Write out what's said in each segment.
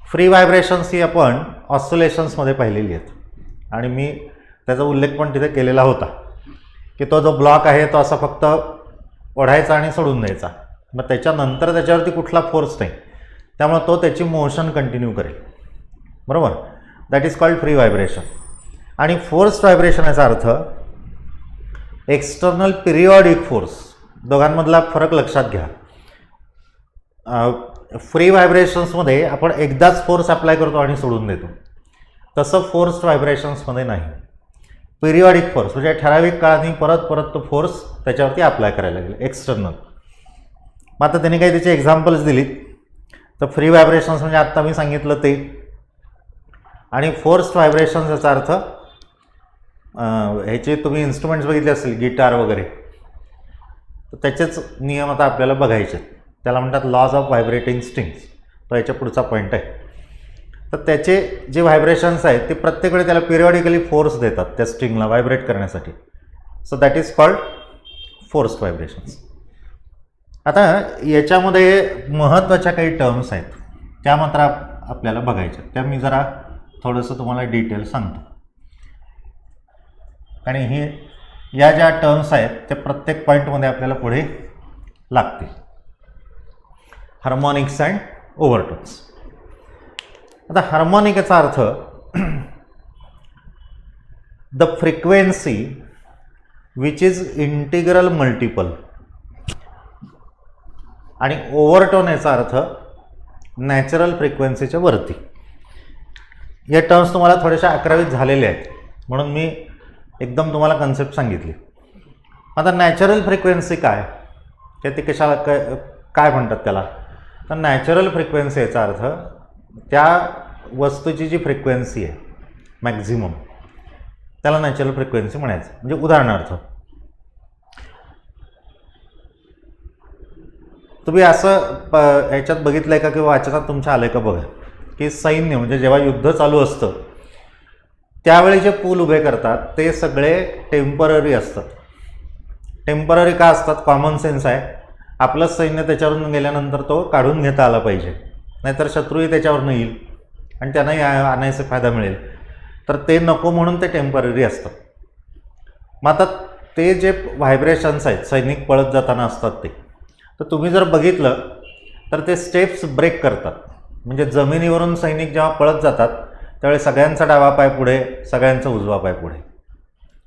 Free vibrations ही आपण ऑसिलेशन्समध्ये पाहिलेली आहेत आणि मी त्याचा उल्लेख पण तिथे केलेला होता की तो जो ब्लॉक आहे तो असा फक्त ओढायचा आणि सोडून द्यायचा, मग त्याच्यानंतर त्याच्यावरती कुठला फोर्स नाही, त्यामुळे तो त्याची मोशन कंटिन्यू करेल, बरोबर. That is called free vibration. आणि फोर्स्ड व्हायब्रेशन याचा अर्थ एक्सटर्नल पिरियॉडिक फोर्स. दोघांमधला फरक लक्षात घ्या. फ्री व्हायब्रेशन्समध्ये आपण एकदाच फोर्स अप्लाय करतो आणि सोडून देतो, तसं फोर्स्ड व्हायब्रेशन्समध्ये नाही. पिरियॉडिक फोर्स म्हणजे ठराविक काळाने परत परत तो फोर्स त्याच्यावरती अप्लाय करायला लागेल एक्सटर्नल. मग आता त्यांनी काही त्याचे एक्झाम्पल्स दिलीत. तर फ्री व्हायब्रेशन्स म्हणजे आत्ता मी सांगितलं ते, आणि फोर्स्ड व्हायब्रेशन्स याचा अर्थ ह्याचे तुम्ही इन्स्ट्रुमेंट्स बघितले असतील गिटार वगैरे, तर त्याचेच नियम आता आपल्याला बघायचे. त्याला म्हणतात लॉज ऑफ व्हायब्रेटिंग स्ट्रिंग्स. तो याच्या पुढचा पॉईंट आहे. तर त्याचे जे व्हायब्रेशन्स आहेत ते प्रत्येक वेळी त्याला पिरियॉडिकली फोर्स देतात त्या स्ट्रिंगला व्हायब्रेट करण्यासाठी. So that is called forced vibrations. आता याच्यामध्ये महत्त्वाच्या काही टर्म्स आहेत, त्या मात्र आपल्याला बघायच्या. त्या मी जरा थोडंसं तुम्हाला डिटेल सांगतो. आणि हे या ज्या टर्म्स आहेत त्या प्रत्येक पॉईंटमध्ये आपल्याला पुढे लागतील. Harmonics and overtones. आता हार्मोनिक याचा अर्थ the frequency which is integral multiple, आणि ओव्हरटोन याचा अर्थ नॅचरल फ्रिक्वेन्सीच्या वरती. या टर्म्स तुम्हाला थोड्याशा 11वीत झालेल्या आहेत म्हणून मी एकदम तुम्हाला कन्सेप्ट सांगितली. आता नॅचरल फ्रिक्वेन्सी काय, ते कशाला काय म्हणतात त्याला, तर नॅचरल फ्रिक्वेन्सी याचा अर्थ त्या वस्तूची जी फ्रिक्वेन्सी आहे मॅक्झिमम, त्याला नॅचरल फ्रिक्वेन्सी म्हणायचं. म्हणजे उदाहरणार्थ तुम्ही असं याच्यात बघितलं आहे का किंवा वाचनात तुमच्या आलं आहे का बघा, की सैन्य म्हणजे जेव्हा युद्ध चालू असतं त्यावेळी जे पूल उभे करतात ते सगळे टेम्पररी असतात. टेम्पररी का असतात? कॉमन सेन्स आहे, आपलं सैन्य त्याच्यावरून गेल्यानंतर तो काढून घेता आला पाहिजे, नाहीतर शत्रूही त्याच्यावरनं येईल आणि त्यांनाही आणायचा फायदा मिळेल. तर ते नको म्हणून ते टेम्पररी असतात. मग आता ते जे व्हायब्रेशन्स आहेत सैनिक पळत जाताना असतात ते, तर तुम्ही जर बघितलं तर ते स्टेप्स ब्रेक करतात. म्हणजे जमिनीवरून सैनिक जेव्हा पळत जातात त्यावेळी सगळ्यांचा डावा पाय पुढे, सगळ्यांचा उजवा पाय पुढे,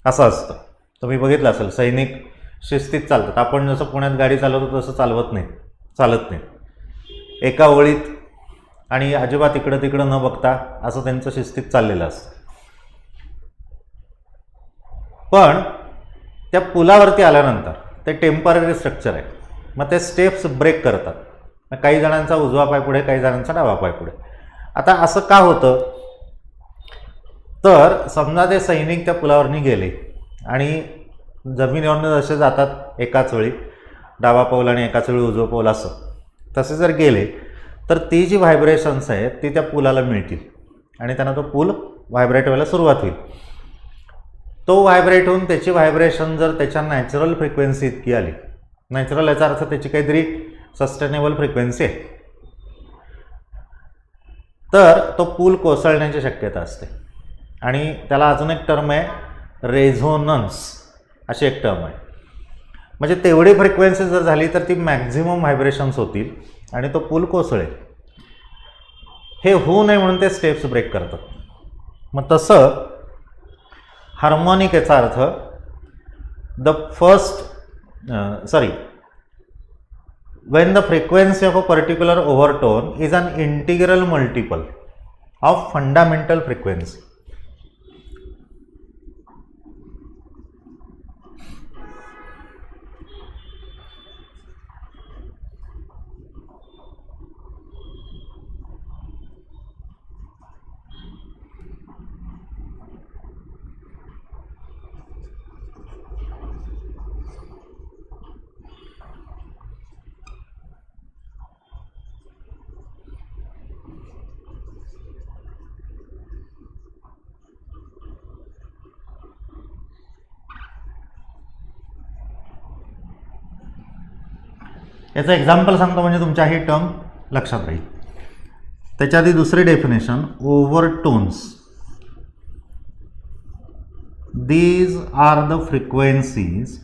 असं असतं. तुम्ही बघितलं असेल सैनिक शिस्तीत चालतात. आपण जसं पुण्यात गाडी चालवतो तसं चालत नाही, एका ओळीत आणि अजिबात इकडं तिकडं न बघता असं त्यांचं शिस्तीत चाललेलं असतं. पण त्या पुलावरती आल्यानंतर ते टेम्पररी स्ट्रक्चर आहे, मग ते स्टेप्स ब्रेक करतात. काही जणांचा उजवा पाय पुढे, काही जणांचा डावा पाय पुढे. आता असं का होतं, तर समजा ते सैनिक त्या पुलावरनी गेले आणि जमिनीवरनं जसे जातात एकाच वेळी डावा पाऊल आणि एकाच वेळी उजवं पाऊल असं, तसे जर गेले तर ती जी व्हायब्रेशन्स आहेत ती त्या पुलाला मिळतील आणि त्यांना तो पूल व्हायब्रेट व्हायला सुरुवात होईल. तो व्हायब्रेट होऊन त्याची व्हायब्रेशन जर त्याच्या नॅचरल फ्रिक्वेन्सी इतकी आली, नॅचरल याचा अर्थ त्याची काहीतरी सस्टेनेबल फ्रिक्वेन्सी आहे, तर तो पूल कोसळण्याची शक्यता असते. आणि त्याला अजून एक टर्म आहे रेझोनन्स, अशी एक टर्म आहे. म्हणजे तेवढी फ्रिक्वेन्सी जर झाली तर ती मॅक्झिमम व्हायब्रेशन्स होतील आणि तो पूल कोसळेल. हे होऊ नये म्हणून ते स्टेप्स ब्रेक करतात. मग तसं हार्मोनिक याचा अर्थ when the frequency of a particular overtone is an integral multiple of fundamental frequency. याचं एक्झाम्पल सांगतो म्हणजे तुमच्या ही टर्म लक्षात राहील. त्याच्या आधी दुसरी definition, overtones. These are the frequencies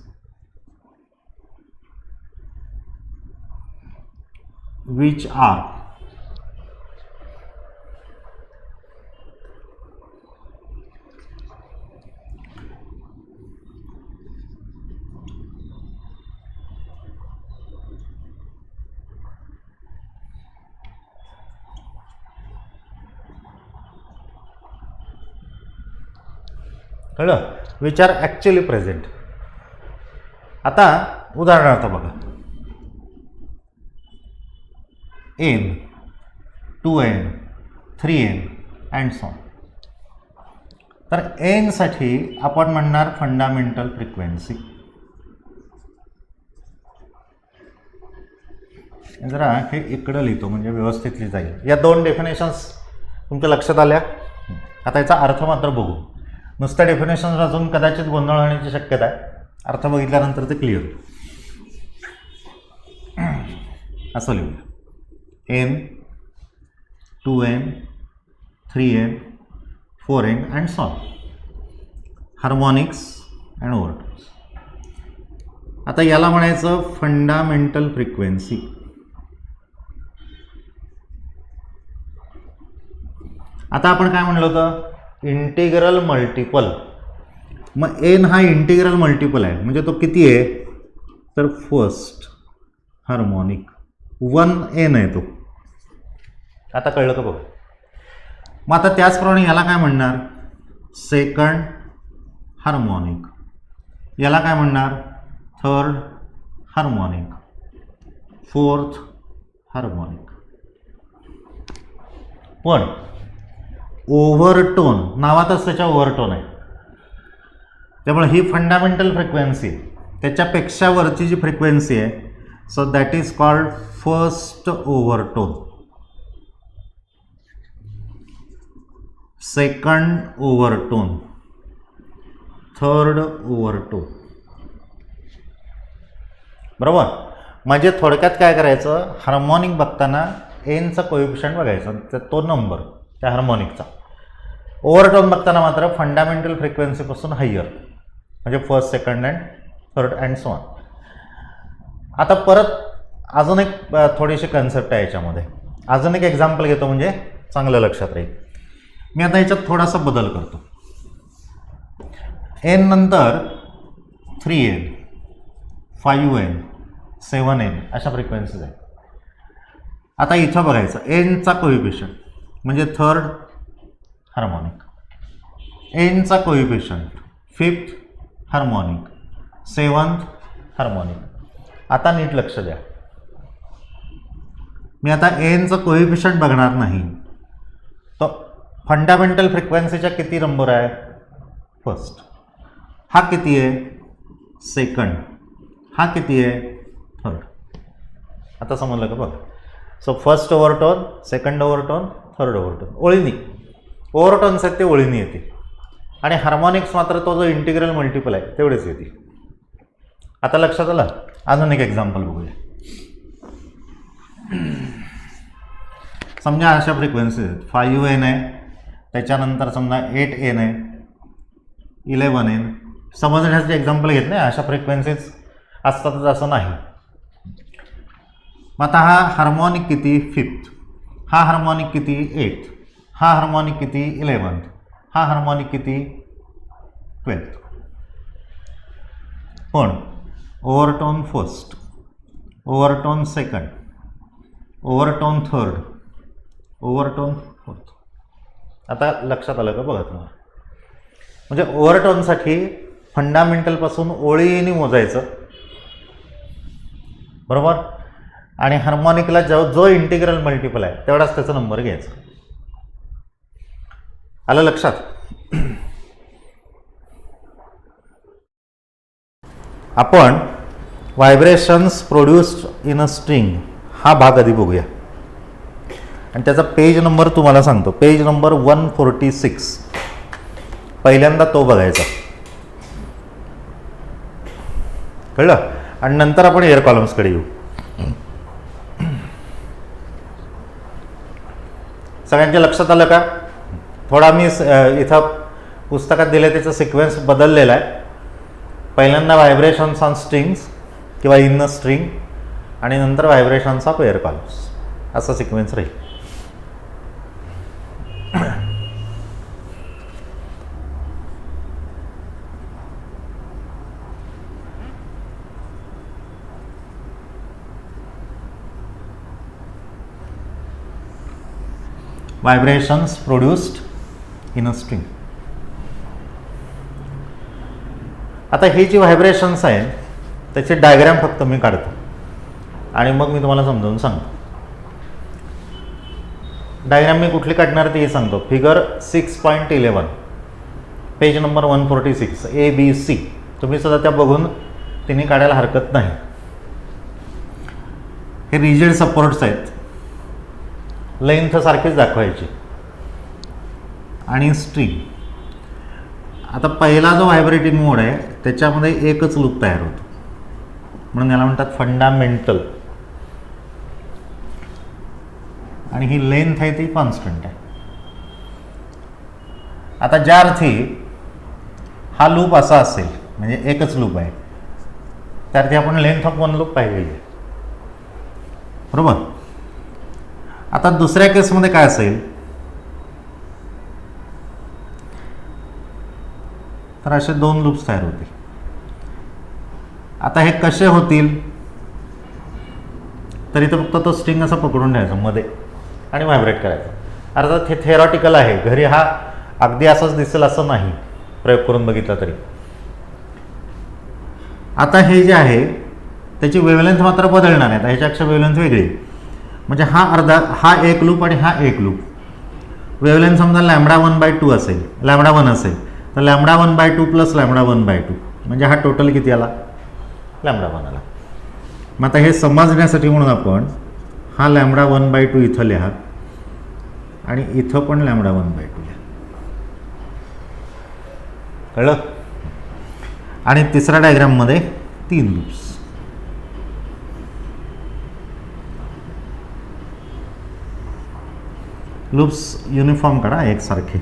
which are कळलं, विच आर ॲक्च्युली प्रेझेंट. आता उदाहरणार्थ बघा, n, 2n, 3n and so. तर n साठी आपण म्हणणार फंडामेंटल फ्रिक्वेन्सी. जरा हे इकडं लिहितो म्हणजे व्यवस्थित लिहिता येईल. या दोन डेफिनेशन्स तुमच्या लक्षात आल्या. आता याचा अर्थ मात्र बघू. नुसत्या डेफिनेशन्स वाचून कदाचित गोंधळ होण्याची शक्यता आहे, अर्थ बघितल्यानंतर ते क्लिअर. असं लिहूया, n, 2n, 3n, 4n and so. Harmonics and overtones. आता याला म्हणायचं फंडामेंटल फ्रिक्वेन्सी. आता आपण काय म्हणलं होतं, इंटिग्रल मल्टिपल. मग एन हा इंटिग्रल मल्टिपल आहे, म्हणजे तो किती आहे, तर फर्स्ट हार्मोनिक 1n आहे तो. आता कळलं का बघ. मग आता त्याचप्रमाणे याला काय म्हणणार, सेकंड हार्मोनिक. याला काय म्हणणार, थर्ड हार्मोनिक, फोर्थ हार्मोनिक. पण ओव्हरटोन नावातच त्याच्या ओव्हरटोन आहे, त्यामुळे ही फंडामेंटल फ्रिक्वेन्सी, त्याच्यापेक्षा वरची जी फ्रिक्वेन्सी आहे, so that is called first overtone, second overtone, third overtone. बरोबर. म्हणजे थोडक्यात काय करायचं, हार्मोनिक बघताना एनचा कोएफिशियंट बघायचा, तो नंबर त्या हार्मोनिकचा. ओव्हरटोन बघताना मात्र फंडामेंटल फ्रिक्वेन्सीपासून हायर, म्हणजे first, second and third and so on. आता परत अजून एक थोडीशी कन्सेप्ट आहे याच्यामध्ये. अजून एक एक्झाम्पल घेतो म्हणजे चांगलं लक्षात राहील. मी आता याच्यात थोडासा बदल करतो. n नंतर 3n, 5n, 7n अशा फ्रिक्वेन्सीज आहेत. आता इथं बघायचं एनचा कोएफिशियंट म्हणजे थर्ड हार्मोनिक, एनचा coefficient fifth harmonic, seventh harmonic. आता नीट लक्ष द्या. मी आता एनचं कोएफिशियंट बघणार नाही, तो फंडामेंटल फ्रिक्वेन्सीच्या किती नंबर आहे, फर्स्ट. हा किती आहे, सेकंड. हा किती आहे, थर्ड. आता समजलं का बघ. So first overtone, second overtone, third overtone. ओळीनी ओव्हरटोन्स आहेत ते ओळीनी येते, आणि हार्मोनिक्स मात्र तो जो इंटिग्रल मल्टिपल आहे तेवढेच येते. आता लक्षात आलं. अजून एक एक्झाम्पल बघूया. समजा अशा फ्रिक्वेन्सी आहेत, 5n आहे, त्याच्यानंतर समजा 8n आहे, 11n. समजण्याचे एक्झाम्पल घेत नाही, अशा फ्रिक्वेन्सीज असतातच असं नाही. मग आता हा हार्मोनिक किती, फिफ्थ. हा हार्मोनिक किती, 8th. हा हार्मोनिक किती, 11th. हा हार्मोनिक किती, 12th. पण ओव्हरटोन first, overtone second, overtone third, ओव्हरटोन fourth. आता लक्षात आलं का बघा तुम्हाला. म्हणजे ओव्हरटोनसाठी फंडामेंटलपासून ओळीने मोजायचं, बरोबर. आणि हार्मोनिकला जो इंटिग्रल मल्टिपल आहे तेवढाच त्याचा नंबर घ्यायचा. आलं लक्षात. आपण vibrations produced in a string हा भाग आधी बघूया, आणि त्याचा पेज नंबर तुम्हाला सांगतो. Page number 146. पहिल्यांदा तो बघायचा, कळलं. आणि नंतर आपण एअर कॉलम्सकडे येऊ. सगळ्यांच्या लक्षात आलं का? थोडा मी इथं पुस्तकात दिले त्याचा सिक्वेन्स बदललेला आहे. पहिल्यांदा व्हायब्रेशन्स ऑन स्ट्रिंग्स किंवा इन अ स्ट्रिंग आणि नंतर व्हायब्रेशन्स ऑफ एअर कॉलम्स असा सिक्वेन्स राहील. Vibrations produced in a string. आता ही जी व्हायब्रेशन्स आहे त्याचे डायग्रॅम फक्त मी काढतो आणि मग मी तुम्हाला समजावून सांगतो. डायग्रॅम मी कुठली काढणार ते सांगतो. Figure 6.11 page number 146 ABC. तुम्ही सुद्धा त्या बघून तिने काढायला हरकत नाही. हे रिजिड सपोर्ट्स आहेत, लेंथ सारखीच दाखवायची आणि स्ट्रिंग. आता पहिला जो व्हायब्रेटिंग मोड आहे त्याच्यामध्ये एकच लूप तयार होतो म्हणून याला म्हणतात फंडामेंटल, आणि ही लेंथ आहे ती कॉन्स्टंट आहे. आता ज्या अर्थी हा लूप असा असेल म्हणजे एकच लूप आहे त्या अर्थी आपण लेंथ ऑफ वन लूप पाहिलेली आहे, बरोबर. आता दुसऱ्या केसमध्ये काय असेल तर असे दोन लूप्स तयार होतील. आता हे कसे होतील तर इथं फक्त तो स्ट्रिंग असा पकडून ठेवायचा मध्ये आणि व्हायब्रेट करायचा. अर्थात हे थेरॉटिकल आहे, घरी हा अगदी असंच दिसेल असं नाही, प्रयोग करून बघितला तरी. आता हे जे आहे त्याची वेव्हलेंथ मात्र बदलणार आहे. ह्याच्यापेक्षा वेव्हलेंथ वेगळी, म्हणजे हा अर्धा, हा एक लूप आणि हा एक लूप. वेव्हलेंथ समजा λ1/2 असेल, λ1 असेल तर λ1/2 प्लस λ1/2 म्हणजे हा टोटल किती आला? λ1 आला. मग आता हे समजण्यासाठी म्हणून आपण हा λ1/2 इथं लिहा आणि इथं पण λ1/2 लिहा. कळलं? आणि तिसऱ्या डायग्राममध्ये 3 लूप्स. लूप्स युनिफॉर्म करा एकसारखे.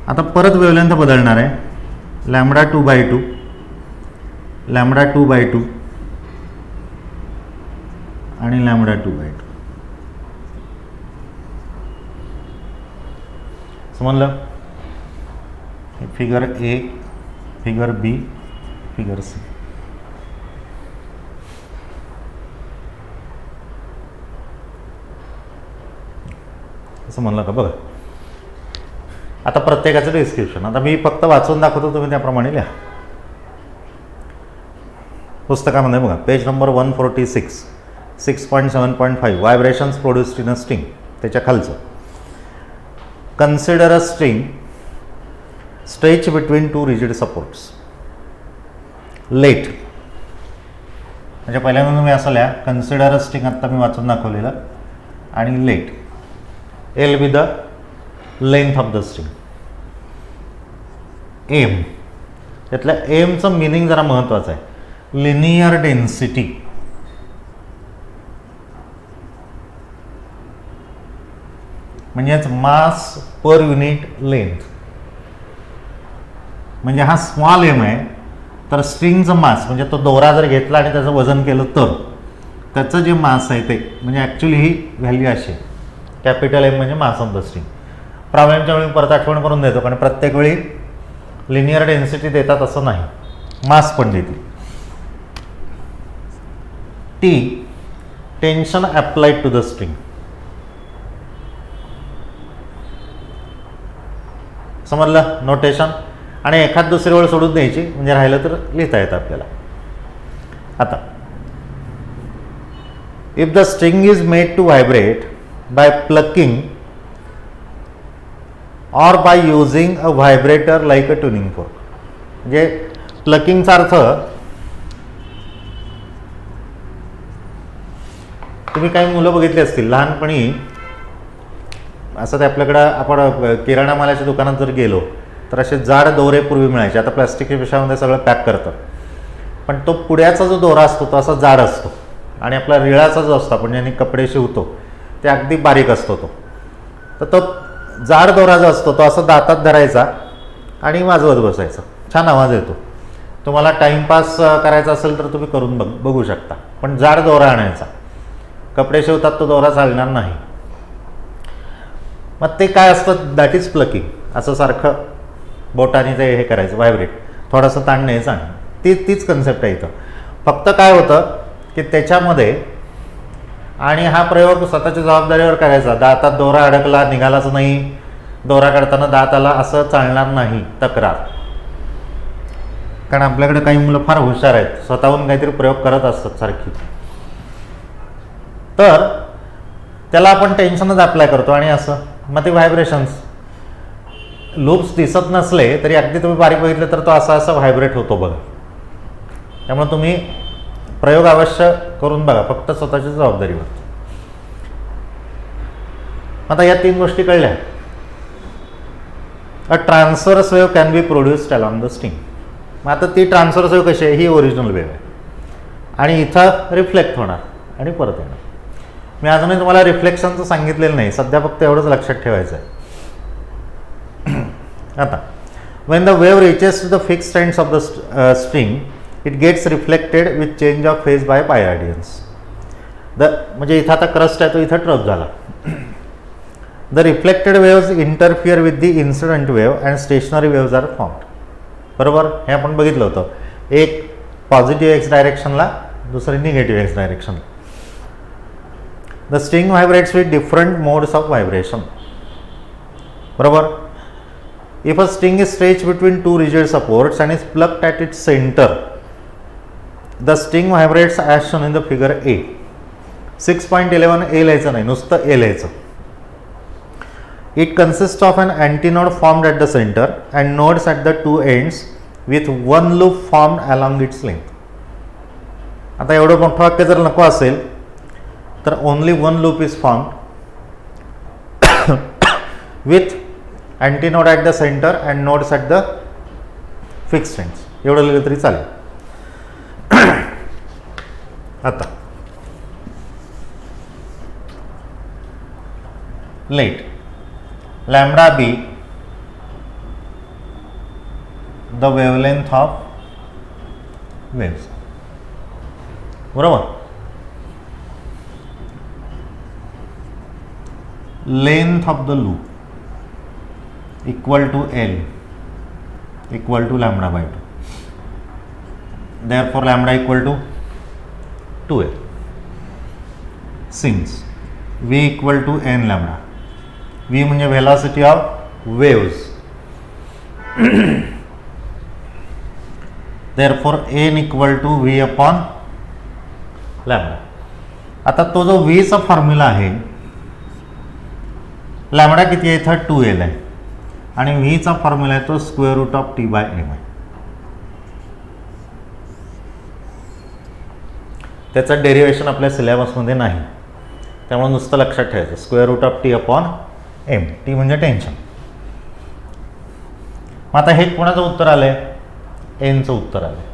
आता परत वेव्हलेंथ बदलणार आहे. λ2/2 λ2/2 आणि λ2/2. समजलं? Figure A, figure B, figure C. असं म्हणलं का? बघा आता प्रत्येकाचं डिस्क्रिप्शन. आता मी फक्त वाचून दाखवतो, तुम्ही त्याप्रमाणे लिहा. पुस्तकामध्ये बघा page number 146 6.7.5 vibrations produced in a string. त्याच्या खालचं consider a string stretch between two rigid supports. Let म्हणजे पहिल्यांदा तुम्ही असं लिहा कन्सिडर अ स्ट्रिंग, आत्ता मी वाचून दाखवलेलं, आणि let L with the length of the string. M, त्यातल्या एमचं मिनिंग जरा महत्त्वाचं आहे. Linear density. म्हणजेच मास पर युनिट लेंथ. म्हणजे हा स्मॉल एम आहे तर स्ट्रिंगचं मास म्हणजे तो दोरा जर घेतला आणि त्याचं वजन केलं तर त्याचं जे मास आहे ते म्हणजे ॲक्च्युली ही व्हॅल्यू अशी. कॅपिटल एम म्हणजे मास ऑफ द स्ट्रिंग. प्रॉब्लेमच्या वेळी परत आठवण करून देतो, कारण प्रत्येक वेळी लिनियर डेन्सिटी देतात असं नाही, मास पण देतील. T tension applied to the string. समजलं नोटेशन? आणि एखाद दुसरी वेळ सोडून द्यायची म्हणजे राहिलं तर लिहिता येतं आपल्याला. आता if the string is made to vibrate by plucking और by using a vibrator like a tuning fork. म्हणजे प्लकिंगचा अर्थ तुम्ही काही मुलं बघितली असतील लहानपणी, असं ते आपल्याकडं आपण किराणा मालाच्या दुकानात जर गेलो तर असे जाड दोरे पूर्वी मिळायचे. आता प्लास्टिकच्या पिशव्यामध्ये सगळं पॅक करतं, पण तो पुड्याचा जो दोरा असतो तो असा जाड असतो आणि आपला रिळाचा जो असतो आपण ज्याने कपडे शिवतो ते अगदी बारीक असतो तो. तर तो जाड दोरा जो असतो तो असा दातात धरायचा आणि वाजवत बसायचा. छान आवाज येतो. तुम्हाला टाईमपास करायचा असेल तर तुम्ही करून बघू शकता. पण जाड दोरा आणायचा. कपडे शिवतात तो दोरा चालणार नाही. मग ते काय असतं, दॅट इज प्लकिंग. असं सारखं बोटाने ते हे करायचं, व्हायब्रेट, थोडंसं ताण न्यायचं आणि तीच कन्सेप्ट आहे इथं. फक्त काय होतं की त्याच्यामध्ये, आणि हा प्रयोग स्वतःच्या जबाबदारीवर करायचा. दातात दोरा अडकला, निघालाच नाही, दोरा काढताना दात आला, असं चालणार नाही तक्रार. कारण आपल्याकडे काही मुलं फार हुशार आहेत, स्वतःहून काहीतरी प्रयोग करत असतात सारखी. तर त्याला आपण टेन्शनच अप्लाय करतो आणि असं मग ते व्हायब्रेशन्स, लूप्स दिसत नसले तरी अगदी तुम्ही बारीक बघितले तर तो असा व्हायब्रेट होतो बघा. त्यामुळे तुम्ही प्रयोग अवश्य करून बघा, फक्त स्वतःच्या जबाबदारीवर. आता या 3 गोष्टी कळल्या. A transverse wave can be produced along the string. मग आता ती ट्रान्सफरस वेव्ह कशी आहे, ही ओरिजिनल वेव्ह आहे आणि इथं रिफ्लेक्ट होणार आणि परत येणार. मी अजूनही तुम्हाला रिफ्लेक्शनचं सांगितलेलं नाही, सध्या फक्त एवढंच लक्षात ठेवायचं आहे. आता when the wave reaches to the fixed ends of the string, it gets reflected with change of phase by pi radians. म्हणजे इथं आता क्रस्ट आहे तो इथं ट्रप झाला. The reflected waves interfere with the incident wave and stationary waves are formed. बरोबर, हे आपण बघितलं होतं. एक पॉझिटिव्ह एक्स डायरेक्शनला, दुसरी निगेटिव्ह एक्स डायरेक्शनला. The string vibrates with different modes of vibration. बरोबर. If a string is stretched between 2 rigid supports and is plucked at its center, the string vibrates as shown in the figure A. 6.11 A लिहायचं नाही, नुसतं A लिहायचं. It consists of an antinode formed at the center and nodes at the 2 ends with one loop formed along its length. आता एवढं मोठं वाक्य जर नको असेल तर only one loop is formed with antinode at the center and nodes at the fixed ends. एवढं लिहिलं तरी चालेल. आता late lambda b the wavelength of waves. बरोबर. Length of the loop equal to L equal to lambda by 2. Therefore lambda equal to 2L. Since V equal to n lambda, V म्हणजे velocity of waves, therefore n equal to V upon lambda. आता तो जो V चा formula आहे, lambda किती आहे इथं 2L आहे आणि V चा फॉर्म्युला आहे तो square root of T by M आहे. त्याचं डेरिव्हेशन आपल्या सिलेबसमध्ये नाही, त्यामुळे नुसतं लक्षात ठेवायचं square root of T upon M. T म्हणजे टेन्शन. मग आता हे कोणाचं उत्तर आलंय, Nचं उत्तर आलंय.